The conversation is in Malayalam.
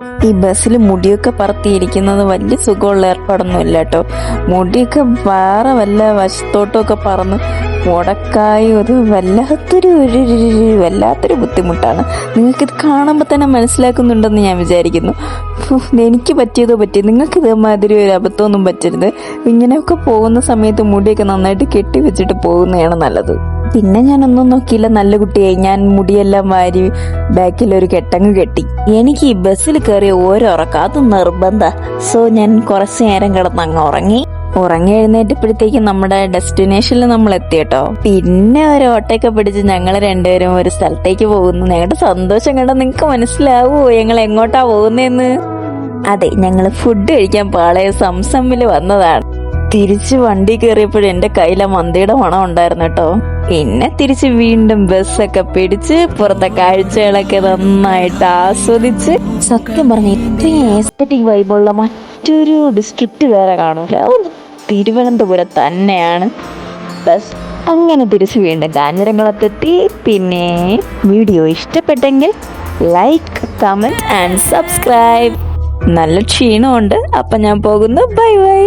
ഈ ബസ്സിൽ മുടിയൊക്കെ പറത്തിയിരിക്കുന്നത് വലിയ സുഖമുള്ള ഏർപ്പാടൊന്നുമില്ല കേട്ടോ. മുടിയൊക്കെ വേറെ വല്ല വശത്തോട്ടൊക്കെ പറന്ന് മുടക്കായി ഒരു വല്ലാത്തൊരു ബുദ്ധിമുട്ടാണ്. നിങ്ങൾക്കിത് കാണുമ്പോൾ തന്നെ മനസ്സിലാക്കുന്നുണ്ടെന്ന് ഞാൻ വിചാരിക്കുന്നു. എനിക്ക് പറ്റിയതോ പറ്റി, നിങ്ങൾക്ക് ഇതേമാതിരി ഒരു അബദ്ധമൊന്നും പറ്റരുത്. ഇങ്ങനെയൊക്കെ പോകുന്ന സമയത്ത് മുടിയൊക്കെ നന്നായിട്ട് കെട്ടി വെച്ചിട്ട് പോകുന്നതാണ് നല്ലത്. പിന്നെ ഞാനൊന്നും നോക്കിയില്ല, നല്ല കുട്ടിയായി. ഞാൻ മുടിയെല്ലാം വാരി ബാക്കിലൊരു കെട്ടങ്ങ് കെട്ടി. എനിക്ക് ഈ ബസ്സിൽ കയറിയ ഓരോ ഉറക്കം അത് നിർബന്ധ. സോ ഞാൻ കുറച്ചു നേരം കിടന്ന് അങ്ങ് ഉറങ്ങി എഴുന്നേറ്റപ്പോഴത്തേക്കും നമ്മുടെ ഡെസ്റ്റിനേഷനിൽ നമ്മൾ എത്തി കേട്ടോ. പിന്നെ ഒരു ഓട്ടയൊക്കെ പിടിച്ച് ഞങ്ങൾ രണ്ടുപേരും ഒരു സ്ഥലത്തേക്ക് പോകുന്നു. ഞങ്ങളുടെ സന്തോഷം കണ്ട നിങ്ങൾക്ക് മനസ്സിലാവോ ഞങ്ങൾ എങ്ങോട്ടാ പോകുന്നതെന്ന്? അതെ, ഞങ്ങൾ ഫുഡ് കഴിക്കാൻ പാളയ സംസമ്മിൽ വന്നതാണ്. തിരിച്ച് വണ്ടി കയറിയപ്പോഴും എന്റെ കയ്യിലെ മന്തിയുടെ മണം ഉണ്ടായിരുന്നു കേട്ടോ. പിന്നെ തിരിച്ച് വീണ്ടും ബസ്സൊക്കെ പിടിച്ച് പുറത്തെ കാഴ്ചകളൊക്കെ നന്നായിട്ട് ആസ്വദിച്ച്, സത്യം പറഞ്ഞ ഇത്രയും എസ്തറ്റിക് വൈബുള്ള മറ്റൊരു ഡിസ്ട്രിക്റ്റ് വേറെ കാണൂല. തിരുവനന്തപുരം തന്നെയാണ് ബസ്. അങ്ങനെ തിരിച്ച് വീണ്ടും കാഞ്ഞിരംകുളത്തെത്തി. പിന്നെ വീഡിയോ ഇഷ്ടപ്പെട്ടെങ്കിൽ ലൈക്ക്, കമന്റ് ആൻഡ് സബ്സ്ക്രൈബ്. നല്ല ക്ഷീണമുണ്ട്. അപ്പം ഞാൻ പോകുന്നു. Bye bye.